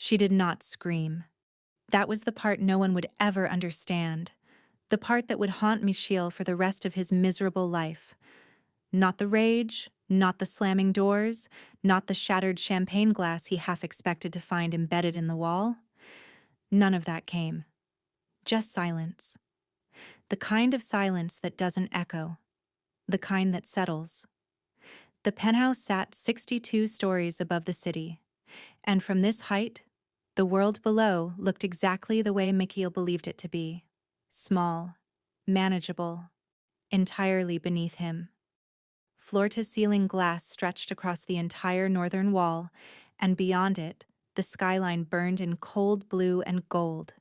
She did not scream. That was the part no one would ever understand. The part that would haunt Michiel for the rest of his miserable life. Not the rage, not the slamming doors, not the shattered champagne glass he half expected to find embedded in the wall. None of that came. Just silence. The kind of silence that doesn't echo. The kind that settles. The penthouse sat 62 stories above the city, and from this height, the world below looked exactly the way Michiel believed it to be. Small, manageable, entirely beneath him. Floor-to-ceiling glass stretched across the entire northern wall, and beyond it, the skyline burned in cold blue and gold.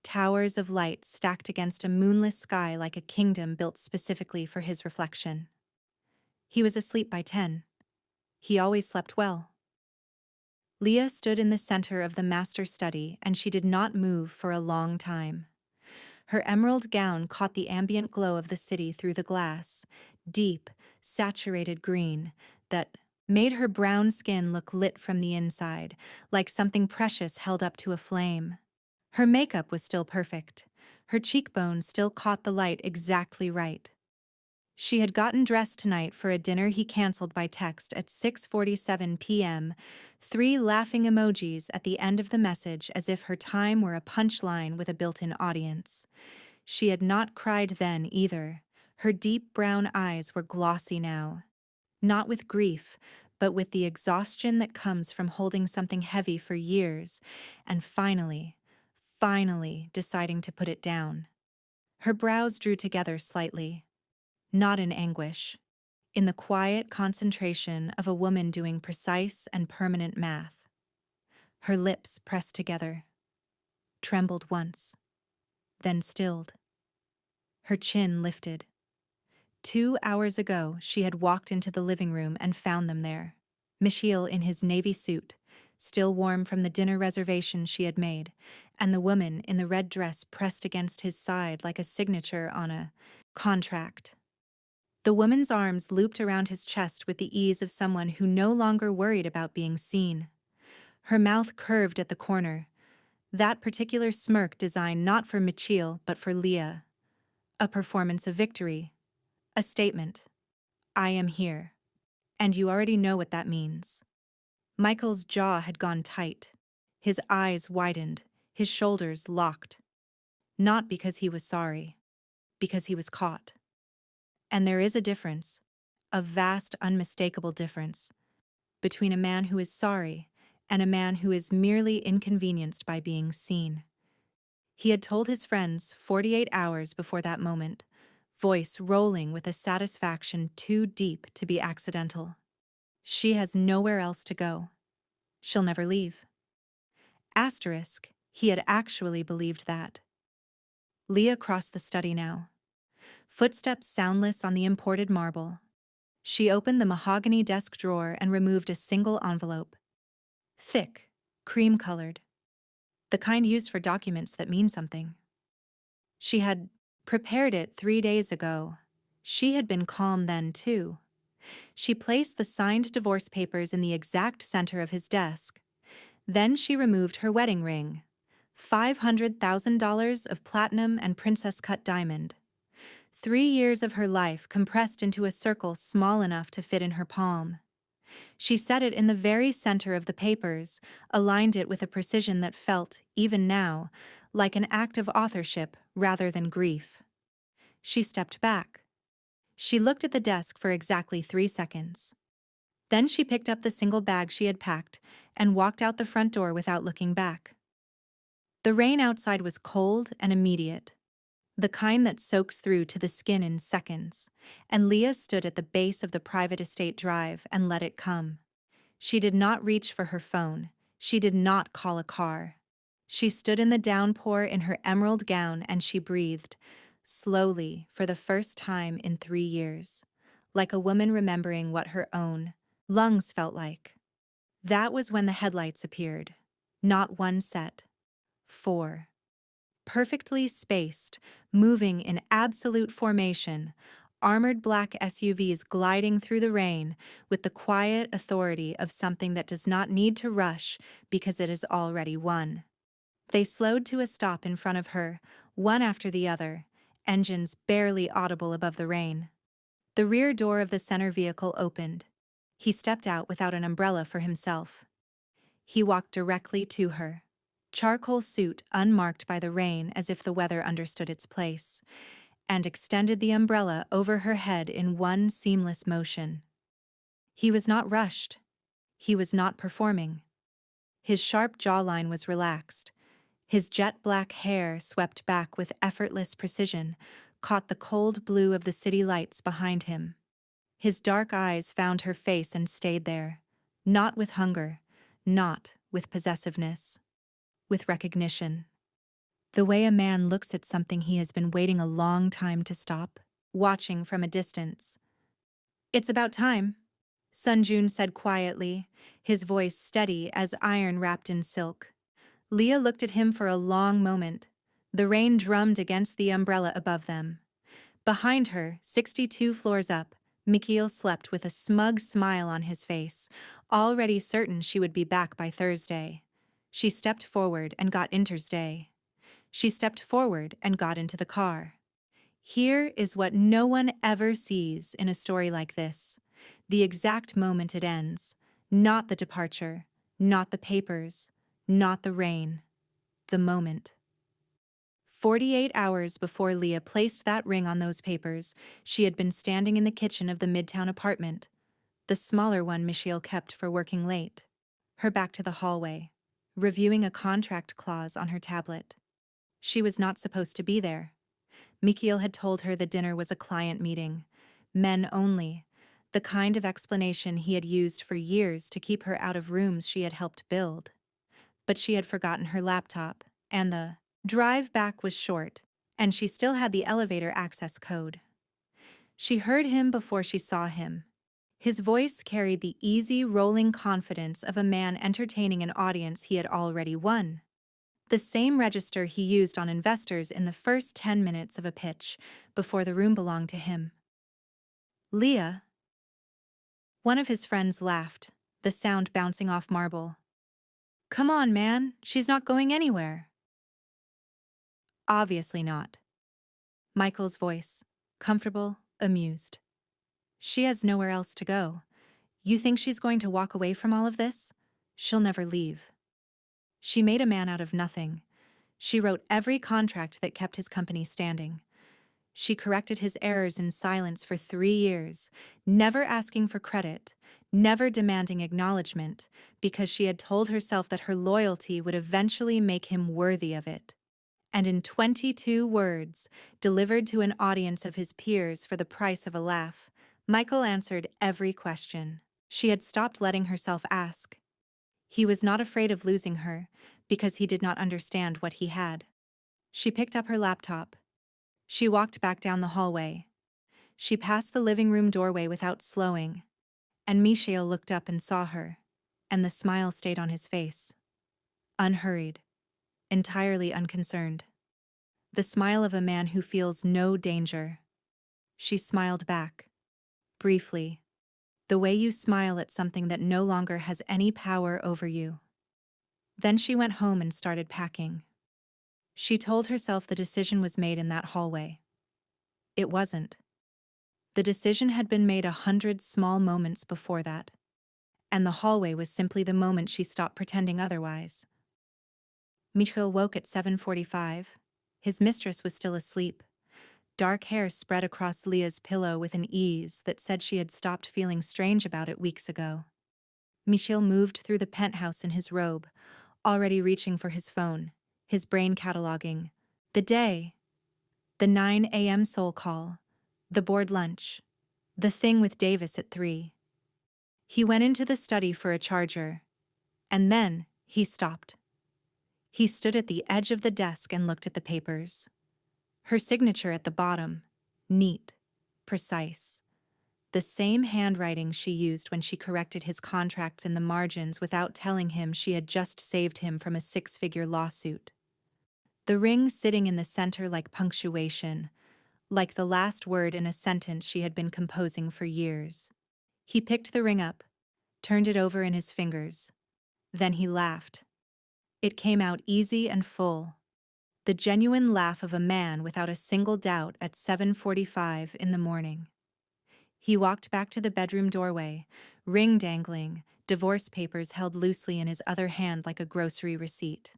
Towers of light stacked against a moonless sky like a kingdom built specifically for his reflection. He was asleep by 10. He always slept well. Leah stood in the center of the master study, and she did not move for a long time. Her emerald gown caught the ambient glow of the city through the glass, deep, saturated green, that made her brown skin look lit from the inside, like something precious held up to a flame. Her makeup was still perfect. Her cheekbones still caught the light exactly right. She had gotten dressed tonight for a dinner he canceled by text at 6:47 p.m., 3 laughing emojis at the end of the message as if her time were a punchline with a built-in audience. She had not cried then either. Her deep brown eyes were glossy now. Not with grief, but with the exhaustion that comes from holding something heavy for years, and finally deciding to put it down. Her brows drew together slightly. Not in anguish. In the quiet concentration of a woman doing precise and permanent math. Her lips pressed together. Trembled once. Then stilled. Her chin lifted. 2 hours ago, she had walked into the living room and found them there. Michiel in his navy suit, still warm from the dinner reservation she had made, and the woman in the red dress pressed against his side like a signature on a contract. The woman's arms looped around his chest with the ease of someone who no longer worried about being seen. Her mouth curved at the corner, that particular smirk designed not for Michiel but for Leah. A performance of victory. A statement. I am here. And you already know what that means. Michael's jaw had gone tight. His eyes widened, his shoulders locked. Not because he was sorry. Because he was caught. And there is a difference, a vast, unmistakable difference, between a man who is sorry and a man who is merely inconvenienced by being seen. He had told his friends 48 hours before that moment, voice rolling with a satisfaction too deep to be accidental. She has nowhere else to go. She'll never leave. Asterisk, he had actually believed that. Leah crossed the study now. Footsteps soundless on the imported marble. She opened the mahogany desk drawer and removed a single envelope. Thick, cream-colored. The kind used for documents that mean something. She had prepared it 3 days ago. She had been calm then, too. She placed the signed divorce papers in the exact center of his desk. Then she removed her wedding ring. $500,000 of platinum and princess-cut diamond. 3 years of her life compressed into a circle small enough to fit in her palm. She set it in the very center of the papers, aligned it with a precision that felt, even now, like an act of authorship rather than grief. She stepped back. She looked at the desk for exactly 3 seconds. Then she picked up the single bag she had packed and walked out the front door without looking back. The rain outside was cold and immediate. The kind that soaks through to the skin in seconds, and Leah stood at the base of the private estate drive and let it come. She did not reach for her phone. She did not call a car. She stood in the downpour in her emerald gown and she breathed, slowly for the first time in 3 years, like a woman remembering what her own lungs felt like. That was when the headlights appeared. Not one set. 4. Perfectly spaced, moving in absolute formation, armored black SUVs gliding through the rain with the quiet authority of something that does not need to rush because it has already won. They slowed to a stop in front of her, one after the other, engines barely audible above the rain. The rear door of the center vehicle opened. He stepped out without an umbrella for himself. He walked directly to her. Charcoal suit unmarked by the rain as if the weather understood its place, and extended the umbrella over her head in one seamless motion. He was not rushed. He was not performing. His sharp jawline was relaxed. His jet-black hair, swept back with effortless precision, caught the cold blue of the city lights behind him. His dark eyes found her face and stayed there, not with hunger, not with possessiveness, with recognition. The way a man looks at something he has been waiting a long time to stop, watching from a distance. "It's about time," Sun Joon said quietly, his voice steady as iron wrapped in silk. Leah looked at him for a long moment. The rain drummed against the umbrella above them. Behind her, 62 floors up, Mikhail slept with a smug smile on his face, already certain she would be back by Thursday. She stepped forward and got Intersday. She stepped forward and got into the car. Here is what no one ever sees in a story like this: the exact moment it ends, not the departure, not the papers, not the rain, the moment. 48 hours before Leah placed that ring on those papers, she had been standing in the kitchen of the Midtown apartment, the smaller one Michiel kept for working late, her back to the hallway, reviewing a contract clause on her tablet. She was not supposed to be there. Michiel had told her the dinner was a client meeting, men only, the kind of explanation he had used for years to keep her out of rooms she had helped build. But she had forgotten her laptop, and the drive back was short, and she still had the elevator access code. She heard him before she saw him. His voice carried the easy, rolling confidence of a man entertaining an audience he had already won. The same register he used on investors in the first 10 minutes of a pitch, before the room belonged to him. "Leah?" One of his friends laughed, the sound bouncing off marble. "Come on, man, she's not going anywhere." "Obviously not." Michael's voice, comfortable, amused. "She has nowhere else to go. You think she's going to walk away from all of this? She'll never leave. She made a man out of nothing. She wrote every contract that kept his company standing. She corrected his errors in silence for 3 years, never asking for credit, never demanding acknowledgement, because she had told herself that her loyalty would eventually make him worthy of it. And in 22 words, delivered to an audience of his peers for the price of a laugh, Michael answered every question she had stopped letting herself ask. He was not afraid of losing her, because he did not understand what he had. She picked up her laptop. She walked back down the hallway. She passed the living room doorway without slowing, and Michiel looked up and saw her, and the smile stayed on his face. Unhurried, entirely unconcerned. The smile of a man who feels no danger. She smiled back, briefly, the way you smile at something that no longer has any power over you. Then she went home and started packing. She told herself the decision was made in that hallway. It wasn't. The decision had been made 100 small moments before that, and the hallway was simply the moment she stopped pretending otherwise. Michiel woke at 7:45. His mistress was still asleep. Dark hair spread across Leah's pillow with an ease that said she had stopped feeling strange about it weeks ago. Michiel moved through the penthouse in his robe, already reaching for his phone, his brain cataloging the day, the 9 a.m. soul call, the board lunch, the thing with Davis at 3. He went into the study for a charger, and then he stopped. He stood at the edge of the desk and looked at the papers. Her signature at the bottom, neat, precise. The same handwriting she used when she corrected his contracts in the margins without telling him she had just saved him from a 6-figure lawsuit. The ring sitting in the center like punctuation, like the last word in a sentence she had been composing for years. He picked the ring up, turned it over in his fingers. Then he laughed. It came out easy and full. The genuine laugh of a man without a single doubt at 7:45 in the morning. He walked back to the bedroom doorway, ring dangling, divorce papers held loosely in his other hand like a grocery receipt.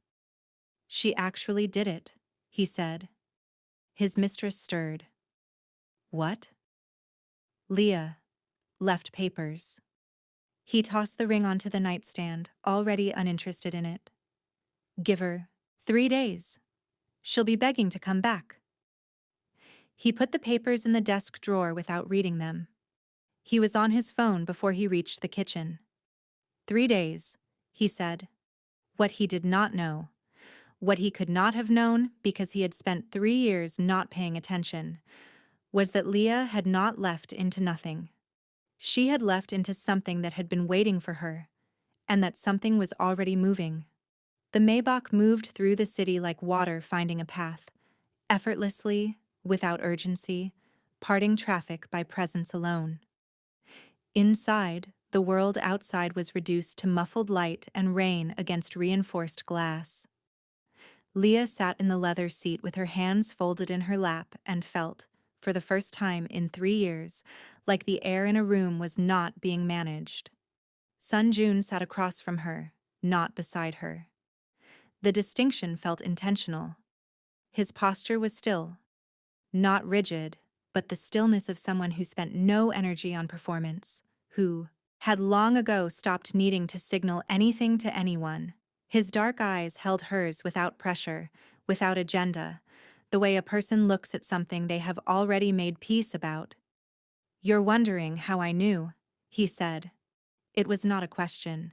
"She actually did it," he said. His mistress stirred. "What?" "Leah left papers." He tossed the ring onto the nightstand, already uninterested in it. "Give her 3 days. She'll be begging to come back." He put the papers in the desk drawer without reading them. He was on his phone before he reached the kitchen. 3 days, he said. What he did not know, what he could not have known because he had spent 3 years not paying attention, was that Leah had not left into nothing. She had left into something that had been waiting for her, and that something was already moving. The Maybach moved through the city like water finding a path, effortlessly, without urgency, parting traffic by presence alone. Inside, the world outside was reduced to muffled light and rain against reinforced glass. Leah sat in the leather seat with her hands folded in her lap and felt, for the first time in 3 years, like the air in a room was not being managed. Sun Joon sat across from her, not beside her. The distinction felt intentional. His posture was still, not rigid, but the stillness of someone who spent no energy on performance, who had long ago stopped needing to signal anything to anyone. His dark eyes held hers without pressure, without agenda, the way a person looks at something they have already made peace about. "You're wondering how I knew," he said. It was not a question.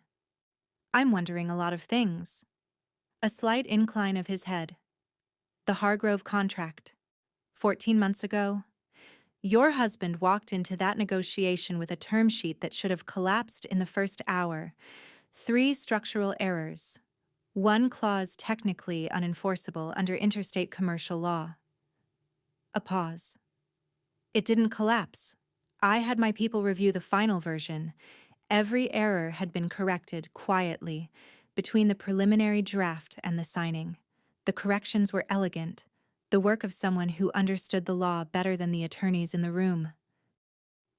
"I'm wondering a lot of things." A slight incline of his head. "The Harrove contract. 14 months ago. Your husband walked into that negotiation with a term sheet that should have collapsed in the first hour. 3 structural errors. 1 clause technically unenforceable under interstate commercial law." A pause. "It didn't collapse. I had my people review the final version. Every error had been corrected quietly between the preliminary draft and the signing. The corrections were elegant, the work of someone who understood the law better than the attorneys in the room."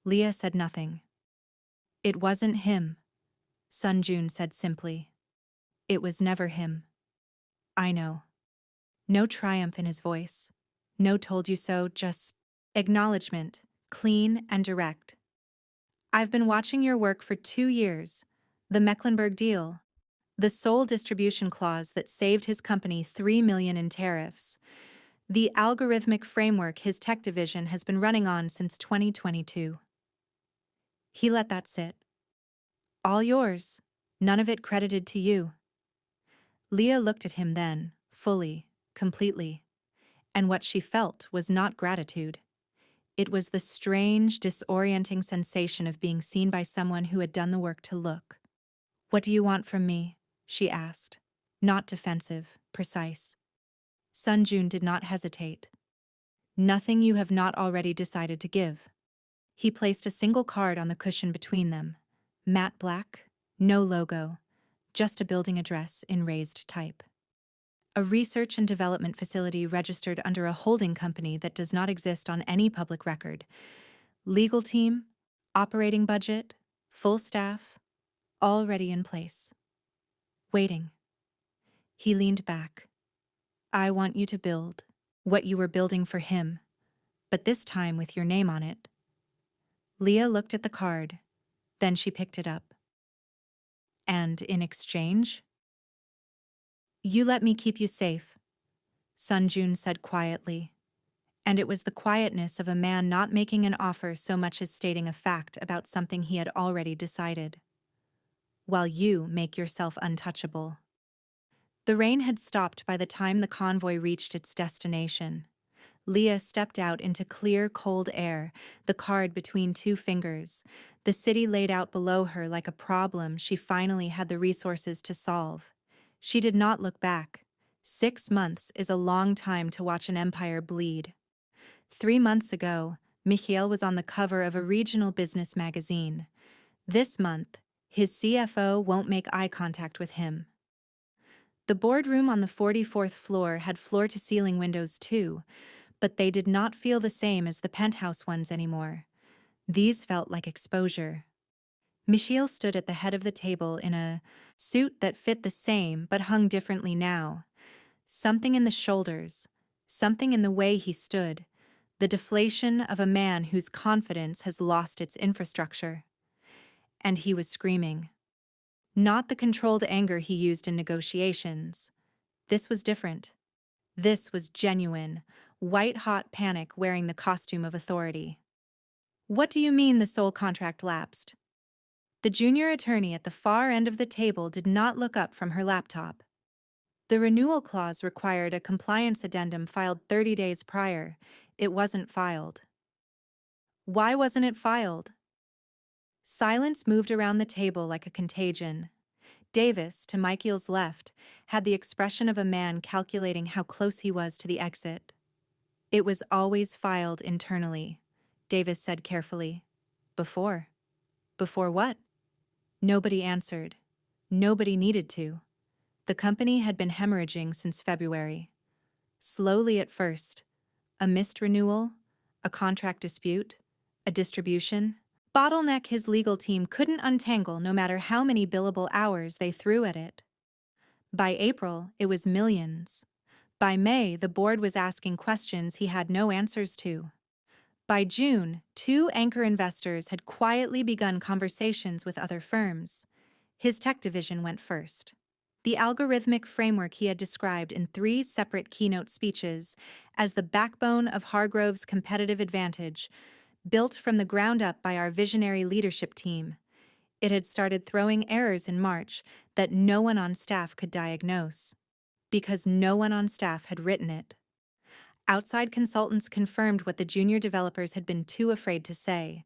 Leah said nothing. "It wasn't him," Sun Joon said simply. "It was never him." "I know." No triumph in his voice. No told you so, just acknowledgement, clean and direct. "I've been watching your work for 2 years. The Mecklenburg deal. The sole distribution clause that saved his company $3 million in tariffs. The algorithmic framework his tech division has been running on since 2022. He let that sit. "All yours. None of it credited to you." Leah looked at him then, fully, completely. And what she felt was not gratitude. It was the strange, disorienting sensation of being seen by someone who had done the work to look. "What do you want from me?" she asked. Not defensive, precise. Sun Joon did not hesitate. "Nothing you have not already decided to give." He placed a single card on the cushion between them. Matte black, no logo, just a building address in raised type. "A research and development facility registered under a holding company that does not exist on any public record. Legal team, operating budget, full staff, already in place. Waiting." He leaned back. "I want you to build what you were building for him, but this time with your name on it." Leah looked at the card, then she picked it up. "And in exchange?" "You let me keep you safe," Sun Joon said quietly. And it was the quietness of a man not making an offer so much as stating a fact about something he had already decided. "While you make yourself untouchable." The rain had stopped by the time the convoy reached its destination. Leah stepped out into clear, cold air, the card between 2 fingers, the city laid out below her like a problem she finally had the resources to solve. She did not look back. 6 months is a long time to watch an empire bleed. 3 months ago, Michiel was on the cover of a regional business magazine. This month, his CFO won't make eye contact with him. The boardroom on the 44th floor had floor-to-ceiling windows too, but they did not feel the same as the penthouse ones anymore. These felt like exposure. Michiel stood at the head of the table in a suit that fit the same but hung differently now. Something in the shoulders, something in the way he stood, the deflation of a man whose confidence has lost its infrastructure. And he was screaming. Not the controlled anger he used in negotiations. This was different. This was genuine, white-hot panic wearing the costume of authority. What do you mean the sole contract lapsed? The junior attorney at the far end of the table did not look up from her laptop. The renewal clause required a compliance addendum filed 30 days prior. It wasn't filed. Why wasn't it filed? Silence moved around the table like a contagion. Davis, to Michael's left, had the expression of a man calculating how close he was to the exit. It was always filed internally, Davis said carefully. Before. Before what? Nobody answered. Nobody needed to. The company had been hemorrhaging since February. Slowly at first. A missed renewal, a contract dispute, a distribution bottleneck his legal team couldn't untangle no matter how many billable hours they threw at it. By April, it was millions. By May, the board was asking questions he had no answers to. By June, 2 anchor investors had quietly begun conversations with other firms. His tech division went first. The algorithmic framework he had described in 3 separate keynote speeches as the backbone of Hargrove's competitive advantage, built from the ground up by our visionary leadership team. It had started throwing errors in March that no one on staff could diagnose, because no one on staff had written it. Outside consultants confirmed what the junior developers had been too afraid to say.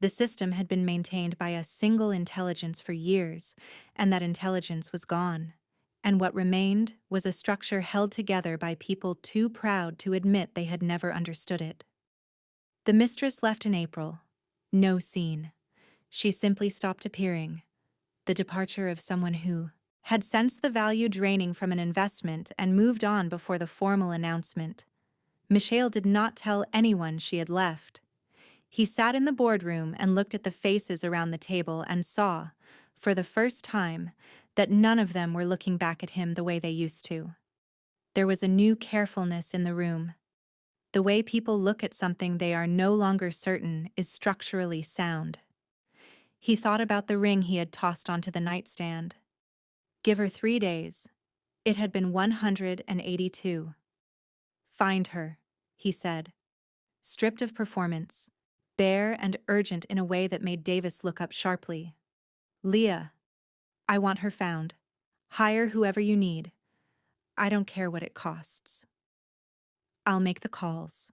The system had been maintained by a single intelligence for years, and that intelligence was gone. And what remained was a structure held together by people too proud to admit they had never understood it. The mistress left in April. No scene. She simply stopped appearing. The departure of someone who had sensed the value draining from an investment and moved on before the formal announcement. Michiel did not tell anyone she had left. He sat in the boardroom and looked at the faces around the table and saw, for the first time, that none of them were looking back at him the way they used to. There was a new carefulness in the room. The way people look at something they are no longer certain is structurally sound. He thought about the ring he had tossed onto the nightstand. Give her 3 days. It had been 182. Find her, he said. Stripped of performance, bare and urgent in a way that made Davis look up sharply. Leah, I want her found. Hire whoever you need. I don't care what it costs. I'll make the calls,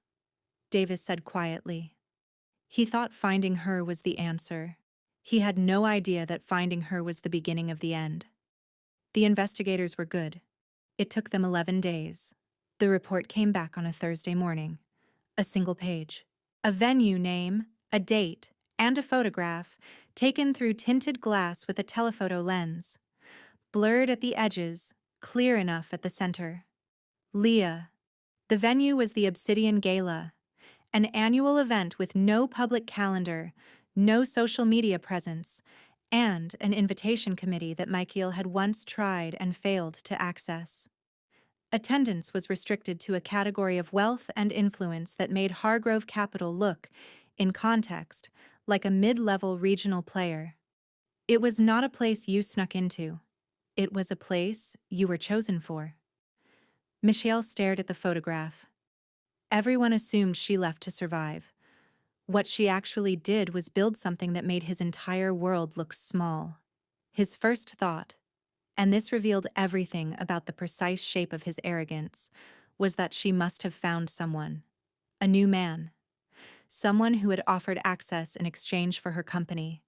Davis said quietly. He thought finding her was the answer. He had no idea that finding her was the beginning of the end. The investigators were good. It took them 11 days. The report came back on a Thursday morning. A single page. A venue name, a date, and a photograph taken through tinted glass with a telephoto lens. Blurred at the edges, clear enough at the center. Leah. The venue was the Obsidian Gala, an annual event with no public calendar, no social media presence, and an invitation committee that Michael had once tried and failed to access. Attendance was restricted to a category of wealth and influence that made Hargrove Capital look, in context, like a mid-level regional player. It was not a place you snuck into. It was a place you were chosen for. Michiel stared at the photograph. Everyone assumed she left to survive. What she actually did was build something that made his entire world look small. His first thought, and this revealed everything about the precise shape of his arrogance, was that she must have found someone. A new man. Someone who had offered access in exchange for her company.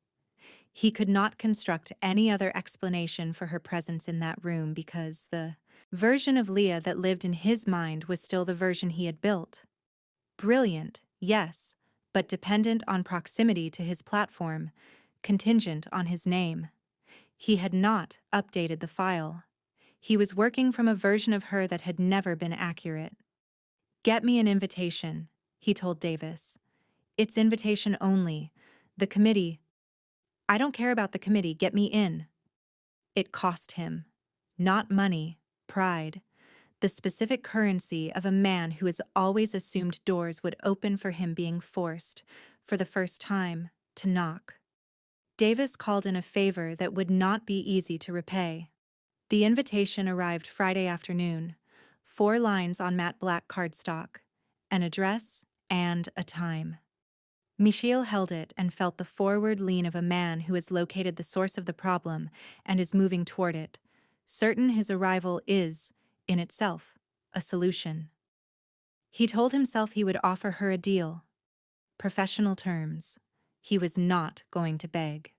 He could not construct any other explanation for her presence in that room because the version of Leah that lived in his mind was still the version he had built. Brilliant, yes, but dependent on proximity to his platform, contingent on his name. He had not updated the file. He was working from a version of her that had never been accurate. "Get me an invitation," he told Davis. "It's invitation only. The committee—" "I don't care about the committee, get me in." It cost him. Not money, pride. The specific currency of a man who has always assumed doors would open for him being forced, for the first time, to knock. Davis called in a favor that would not be easy to repay. The invitation arrived Friday afternoon, 4 lines on matte black cardstock, an address and a time. Michiel held it and felt the forward lean of a man who has located the source of the problem and is moving toward it, certain his arrival is, in itself, a solution. He told himself he would offer her a deal. Professional terms. He was not going to beg.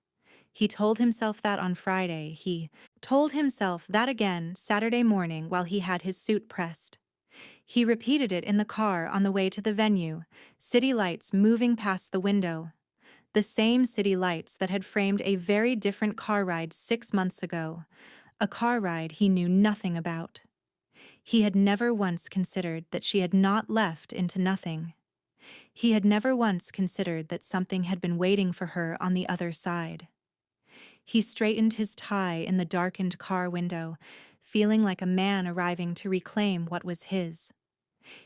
He told himself that on Friday. He told himself that again Saturday morning while he had his suit pressed. He repeated it in the car on the way to the venue, city lights moving past the window. The same city lights that had framed a very different car ride 6 months ago, a car ride he knew nothing about. He had never once considered that she had not left into nothing. He had never once considered that something had been waiting for her on the other side. He straightened his tie in the darkened car window, feeling like a man arriving to reclaim what was his.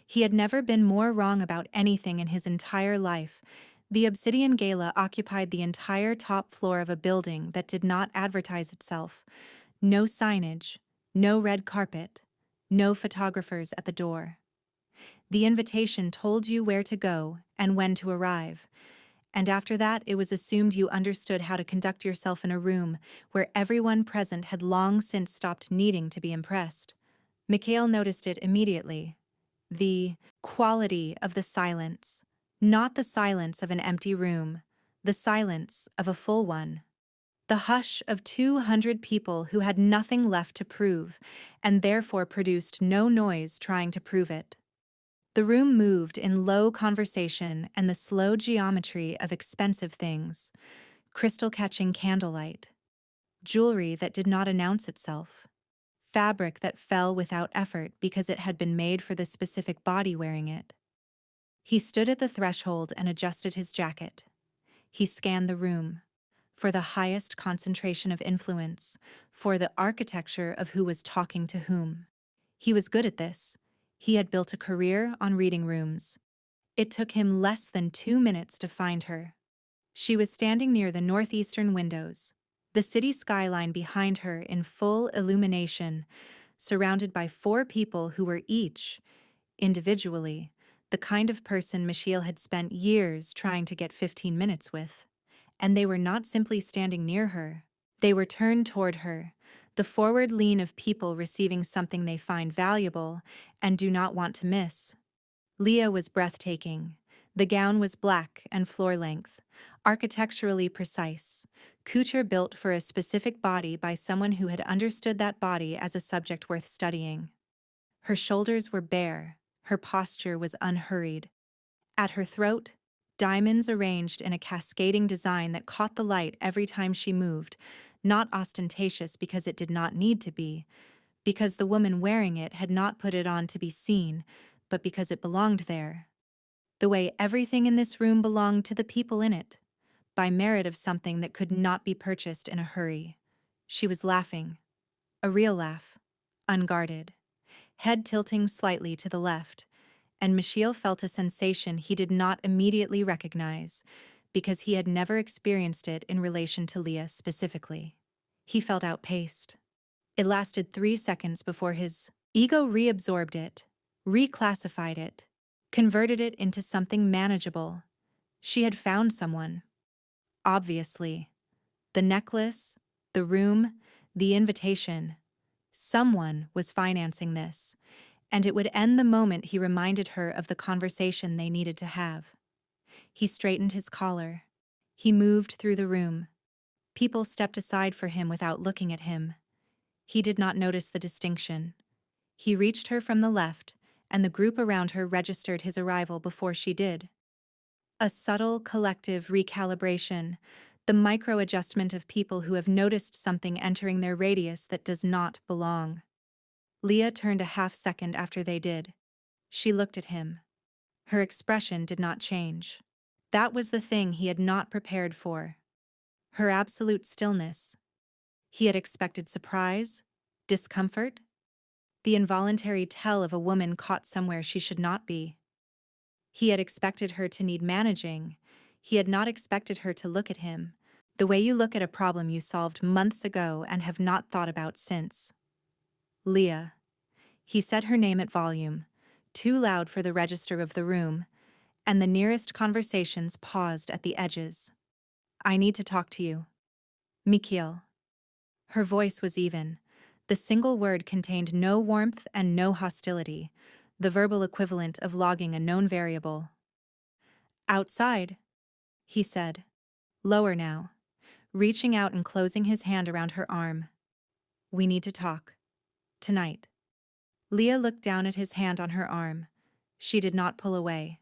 He had never been more wrong about anything in his entire life. The Obsidian Gala occupied the entire top floor of a building that did not advertise itself. No signage, no red carpet, no photographers at the door. The invitation told you where to go and when to arrive, and after that it was assumed you understood how to conduct yourself in a room where everyone present had long since stopped needing to be impressed. Mikhail noticed it immediately. The quality of the silence, not the silence of an empty room, the silence of a full one. The hush of 200 people who had nothing left to prove and therefore produced no noise trying to prove it. The room moved in low conversation and the slow geometry of expensive things, crystal-catching candlelight, jewelry that did not announce itself, fabric that fell without effort because it had been made for the specific body wearing it. He stood at the threshold and adjusted his jacket. He scanned the room, for the highest concentration of influence, for the architecture of who was talking to whom. He was good at this. He had built a career on reading rooms. It took him less than 2 minutes to find her. She was standing near the northeastern windows, the city skyline behind her in full illumination, surrounded by 4 people who were each, individually, the kind of person Michiel had spent years trying to get 15 minutes with. And they were not simply standing near her. They were turned toward her, the forward lean of people receiving something they find valuable and do not want to miss. Leah was breathtaking. The gown was black and floor-length, architecturally precise, couture built for a specific body by someone who had understood that body as a subject worth studying. Her shoulders were bare, her posture was unhurried. At her throat, diamonds arranged in a cascading design that caught the light every time she moved, not ostentatious because it did not need to be, because the woman wearing it had not put it on to be seen, but because it belonged there. The way everything in this room belonged to the people in it, by merit of something that could not be purchased in a hurry. She was laughing. A real laugh, unguarded, head tilting slightly to the left, and Michiel felt a sensation he did not immediately recognize, because he had never experienced it in relation to Leah specifically. He felt outpaced. It lasted 3 seconds before his ego reabsorbed it, reclassified it, converted it into something manageable. She had found someone. Obviously. The necklace, the room, the invitation. Someone was financing this, and it would end the moment he reminded her of the conversation they needed to have. He straightened his collar. He moved through the room. People stepped aside for him without looking at him. He did not notice the distinction. He reached her from the left and the group around her registered his arrival before she did. A subtle, collective recalibration, the micro-adjustment of people who have noticed something entering their radius that does not belong. Leah turned a half-second after they did. She looked at him. Her expression did not change. That was the thing he had not prepared for. Her absolute stillness. He had expected surprise, discomfort, the involuntary tell of a woman caught somewhere she should not be. He had expected her to need managing. He had not expected her to look at him, the way you look at a problem you solved months ago and have not thought about since. Leah. He said her name at volume, too loud for the register of the room, and the nearest conversations paused at the edges. I need to talk to you. Mikhail. Her voice was even. The single word contained no warmth and no hostility, the verbal equivalent of logging a known variable. Outside, he said. Lower now, reaching out and closing his hand around her arm. We need to talk. Tonight. Leah looked down at his hand on her arm. She did not pull away.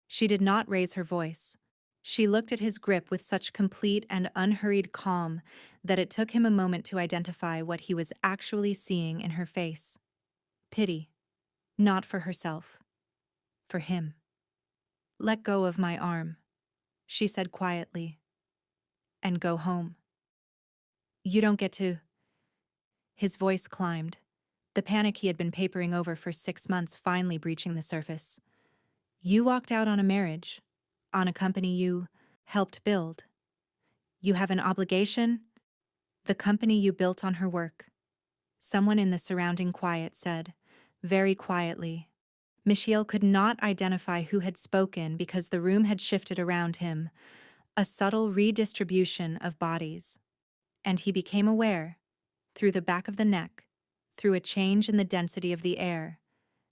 She did not raise her voice. She looked at his grip with such complete and unhurried calm that it took him a moment to identify what he was actually seeing in her face. Pity. Not for herself. For him. Let go of my arm, she said quietly. And go home. You don't get to... His voice climbed, the panic he had been papering over for 6 months finally breaching the surface. You walked out on a marriage, on a company you helped build. You have an obligation, the company you built on her work. Someone in the surrounding quiet said, very quietly. Michiel could not identify who had spoken because the room had shifted around him, a subtle redistribution of bodies. And he became aware, through the back of the neck, through a change in the density of the air,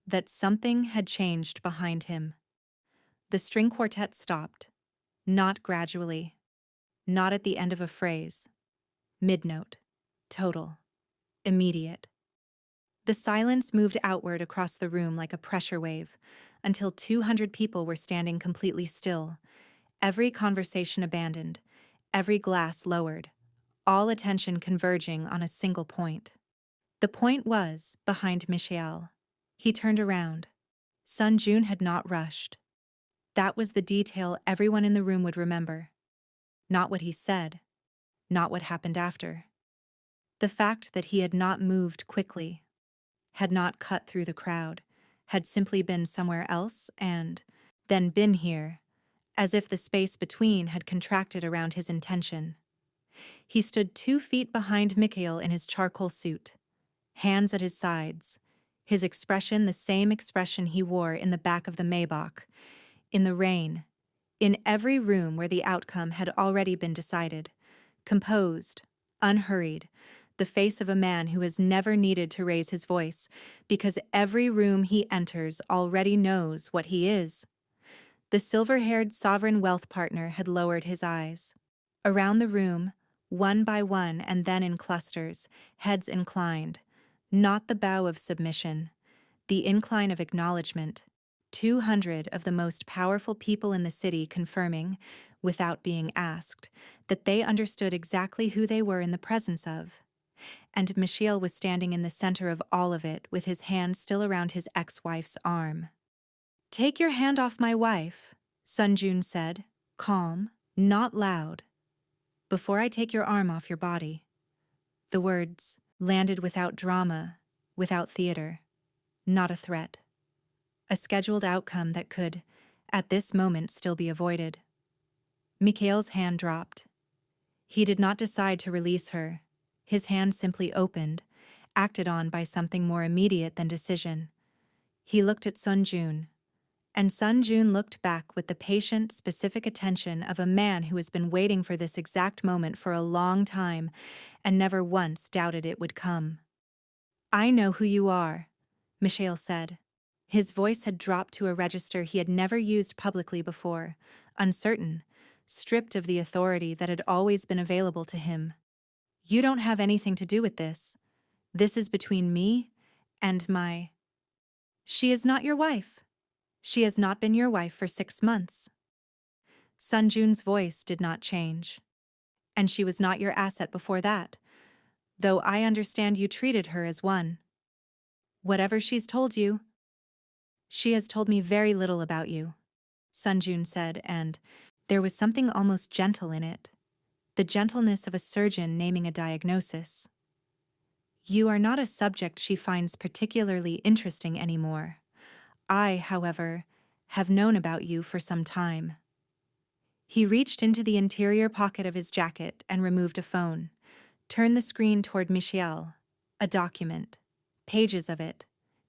that something had changed behind him. The string quartet stopped, not gradually, not at the end of a phrase. Mid-note, total, immediate. The silence moved outward across the room like a pressure wave, until 200 people were standing completely still, every conversation abandoned, every glass lowered, all attention converging on a single point. The point was behind Michiel. He turned around. Sun Joon had not rushed. That was the detail everyone in the room would remember. Not what he said, not what happened after. The fact that he had not moved quickly, had not cut through the crowd, had simply been somewhere else and then been here, as if the space between had contracted around his intention. He stood 2 feet behind Mikhail in his charcoal suit, hands at his sides, his expression the same expression he wore in the back of the Maybach, in the rain, in every room where the outcome had already been decided, composed, unhurried, the face of a man who has never needed to raise his voice because every room he enters already knows what he is. The silver-haired sovereign wealth partner had lowered his eyes. Around the room, one by one and then in clusters, heads inclined, not the bow of submission, the incline of acknowledgement, 200 of the most powerful people in the city confirming, without being asked, that they understood exactly who they were in the presence of. And Michiel was standing in the center of all of it with his hand still around his ex-wife's arm. Take your hand off my wife, Sun Joon said, calm, not loud. Before I take your arm off your body. The words landed without drama, without theater, not a threat. A scheduled outcome that could, at this moment, still be avoided. Mikhail's hand dropped. He did not decide to release her. His hand simply opened, acted on by something more immediate than decision. He looked at Sun Joon, and Sun Joon looked back with the patient, specific attention of a man who has been waiting for this exact moment for a long time and never once doubted it would come. I know who you are, Michiel said. His voice had dropped to a register he had never used publicly before, uncertain, stripped of the authority that had always been available to him. You don't have anything to do with this. This is between me and my... She is not your wife. She has not been your wife for 6 months. Sun Joon's voice did not change. And she was not your asset before that, though I understand you treated her as one. Whatever she's told you. She has told me very little about you, Sun Joon said, and there was something almost gentle in it. The gentleness of a surgeon naming a diagnosis. You are not a subject she finds particularly interesting anymore. I, however, have known about you for some time. He reached into the interior pocket of his jacket and removed a phone, turned the screen toward Michelle. A document. Pages of it.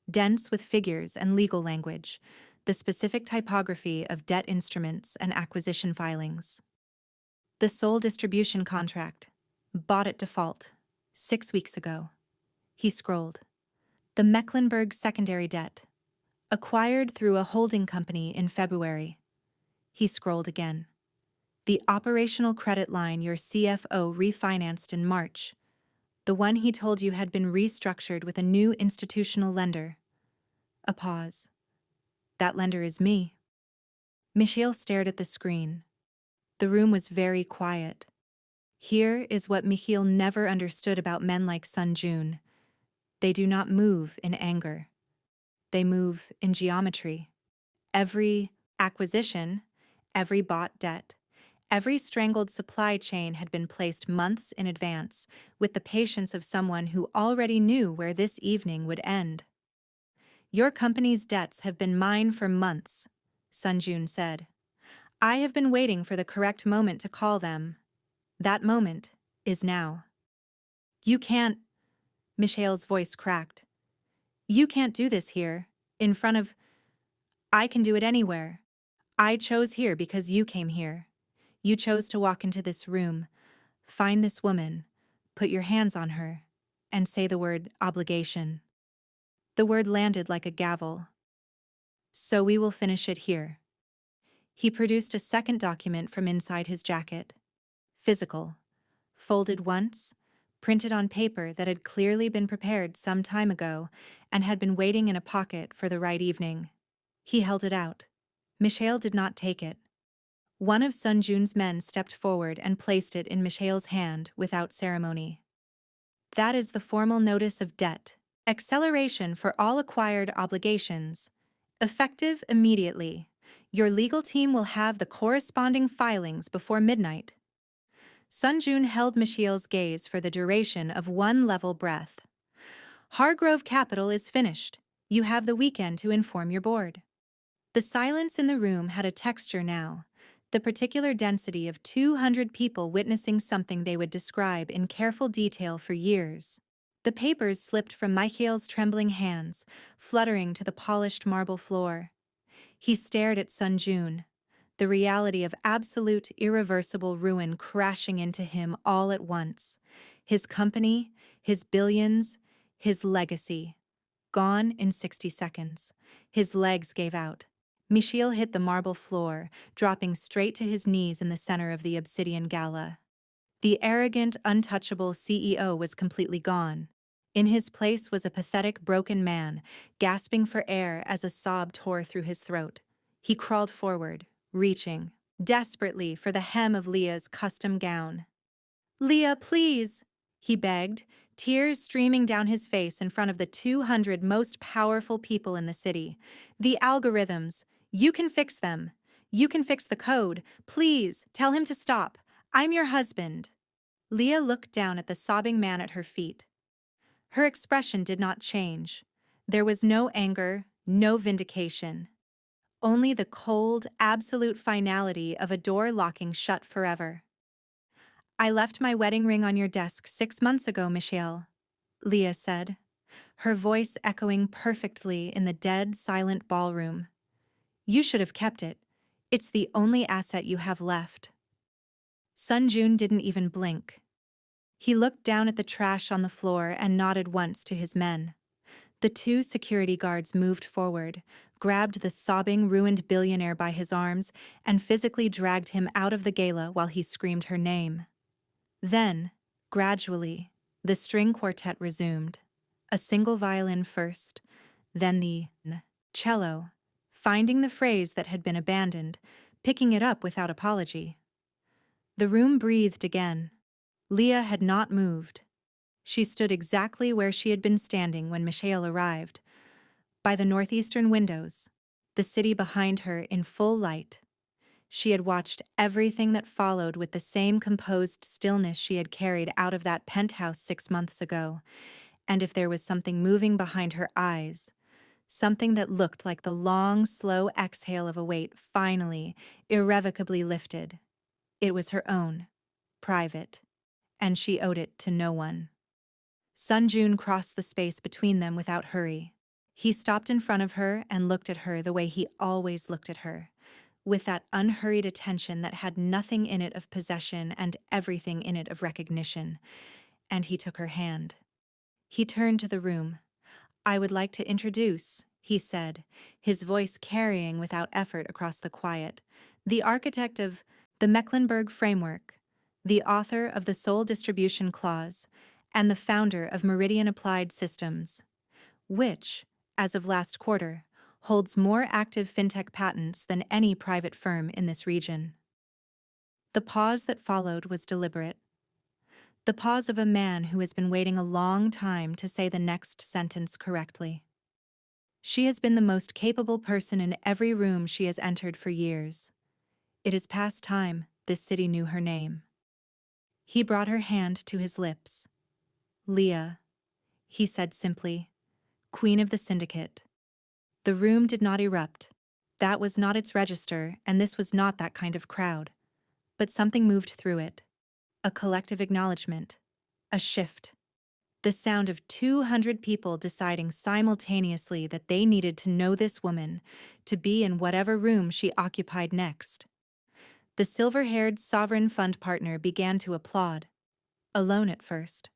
Dense with figures and legal language, the specific typography of debt instruments and acquisition filings. The sole distribution contract. Bought at default. 6 weeks ago. He scrolled. The Mecklenburg secondary debt. Acquired through a holding company in February. He scrolled again. The operational credit line your CFO refinanced in March. The one he told you had been restructured with a new institutional lender. A pause. That lender is me. Michiel stared at the screen. The room was very quiet. Here is what Michiel never understood about men like Sun Joon. They do not move in anger. They move in geometry. Every acquisition, every bought debt, every strangled supply chain had been placed months in advance, with the patience of someone who already knew where this evening would end. Your company's debts have been mine for months, Sun Joon said. I have been waiting for the correct moment to call them. That moment is now. You can't, Michiel's voice cracked. You can't do this here, in front of... I can do it anywhere. I chose here because you came here. You chose to walk into this room, find this woman, put your hands on her, and say the word obligation. The word landed like a gavel. So we will finish it here. He produced a second document from inside his jacket. Physical. Folded once, printed on paper that had clearly been prepared some time ago and had been waiting in a pocket for the right evening. He held it out. Michiel did not take it. One of Sun Joon's men stepped forward and placed it in Michiel's hand without ceremony. That is the formal notice of debt. Acceleration for all acquired obligations. Effective immediately. Your legal team will have the corresponding filings before midnight. Sun Joon held Michiel's gaze for the duration of one level breath. Harrove Capital is finished. You have the weekend to inform your board. The silence in the room had a texture now, the particular density of 200 people witnessing something they would describe in careful detail for years. The papers slipped from Michiel's trembling hands, fluttering to the polished marble floor. He stared at Sun Joon, the reality of absolute, irreversible ruin crashing into him all at once. His company, his billions, his legacy. Gone in 60 seconds. His legs gave out. Michiel hit the marble floor, dropping straight to his knees in the center of the Obsidian Gala. The arrogant, untouchable CEO was completely gone. In his place was a pathetic, broken man, gasping for air as a sob tore through his throat. He crawled forward, reaching, desperately, for the hem of Leah's custom gown. "Leah, please," he begged, tears streaming down his face in front of the 200 most powerful people in the city. "The algorithms. You can fix them. You can fix the code. Please, tell him to stop. I'm your husband." Leah looked down at the sobbing man at her feet. Her expression did not change. There was no anger, no vindication. Only the cold, absolute finality of a door locking shut forever. "I left my wedding ring on your desk 6 months ago, Michiel," Leah said, her voice echoing perfectly in the dead, silent ballroom. "You should have kept it. It's the only asset you have left." Sun Joon didn't even blink. He looked down at the trash on the floor and nodded once to his men. The 2 security guards moved forward, grabbed the sobbing, ruined billionaire by his arms, and physically dragged him out of the gala while he screamed her name. Then, gradually, the string quartet resumed. A single violin first, then the Cello, finding the phrase that had been abandoned, picking it up without apology. The room breathed again. Leah had not moved. She stood exactly where she had been standing when Michelle arrived, by the northeastern windows, the city behind her in full light. She had watched everything that followed with the same composed stillness she had carried out of that penthouse 6 months ago, and if there was something moving behind her eyes, something that looked like the long, slow exhale of a weight finally, irrevocably lifted, it was her own, private, and she owed it to no one. Sun Joon crossed the space between them without hurry. He stopped in front of her and looked at her the way he always looked at her, with that unhurried attention that had nothing in it of possession and everything in it of recognition, and he took her hand. He turned to the room. "I would like to introduce," he said, his voice carrying without effort across the quiet, "the architect of the Mecklenburg Framework, the author of the Sole Distribution Clause, and the founder of Meridian Applied Systems, which, as of last quarter, holds more active fintech patents than any private firm in this region." The pause that followed was deliberate. The pause of a man who has been waiting a long time to say the next sentence correctly. She has been the most capable person in every room she has entered for years. It is past time this city knew her name. He brought her hand to his lips. "Leah," he said simply, "Queen of the Syndicate." The room did not erupt. That was not its register, and this was not that kind of crowd. But something moved through it. A collective acknowledgement. A shift. The sound of 200 people deciding simultaneously that they needed to know this woman, to be in whatever room she occupied next. The silver-haired sovereign fund partner began to applaud. Alone at first.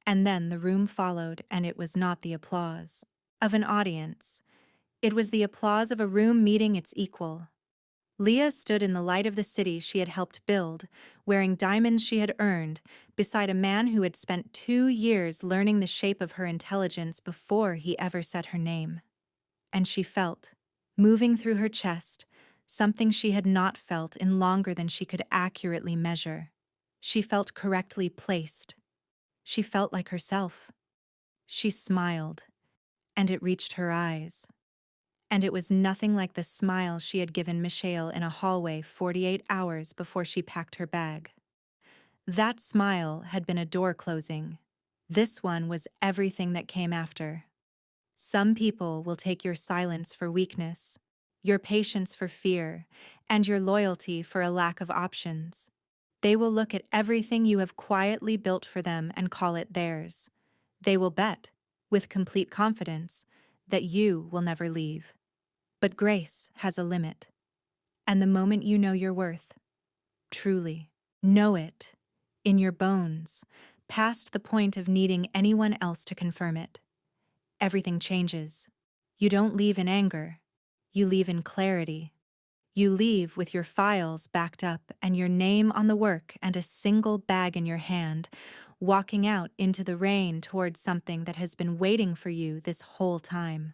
And then the room followed, and it was not the applause of an audience. It was the applause of a room meeting its equal. Leah stood in the light of the city she had helped build, wearing diamonds she had earned, beside a man who had spent 2 years learning the shape of her intelligence before he ever said her name. And she felt, moving through her chest, something she had not felt in longer than she could accurately measure. She felt correctly placed. She felt like herself. She smiled, and it reached her eyes. And it was nothing like the smile she had given Michelle in a hallway 48 hours before she packed her bag. That smile had been a door closing. This one was everything that came after. Some people will take your silence for weakness, your patience for fear, and your loyalty for a lack of options. They will look at everything you have quietly built for them and call it theirs. They will bet, with complete confidence, that you will never leave. But grace has a limit. And the moment you know your worth, truly, know it, in your bones, past the point of needing anyone else to confirm it, everything changes. You don't leave in anger. You leave in clarity. You leave with your files backed up and your name on the work and a single bag in your hand, walking out into the rain towards something that has been waiting for you this whole time.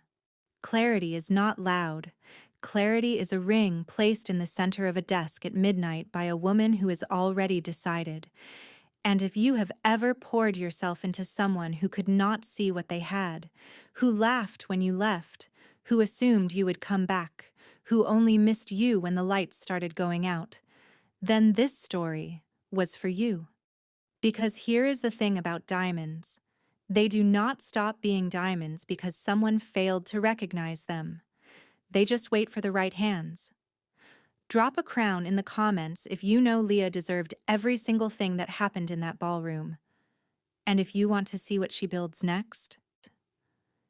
Clarity is not loud. Clarity is a ring placed in the center of a desk at midnight by a woman who has already decided. And if you have ever poured yourself into someone who could not see what they had, who laughed when you left, who assumed you would come back, who only missed you when the lights started going out, then this story was for you. Because here is the thing about diamonds. They do not stop being diamonds because someone failed to recognize them. They just wait for the right hands. Drop a crown in the comments if you know Leah deserved every single thing that happened in that ballroom. And if you want to see what she builds next,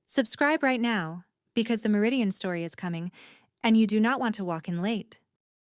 subscribe right now, because the Meridian story is coming, and you do not want to walk in late.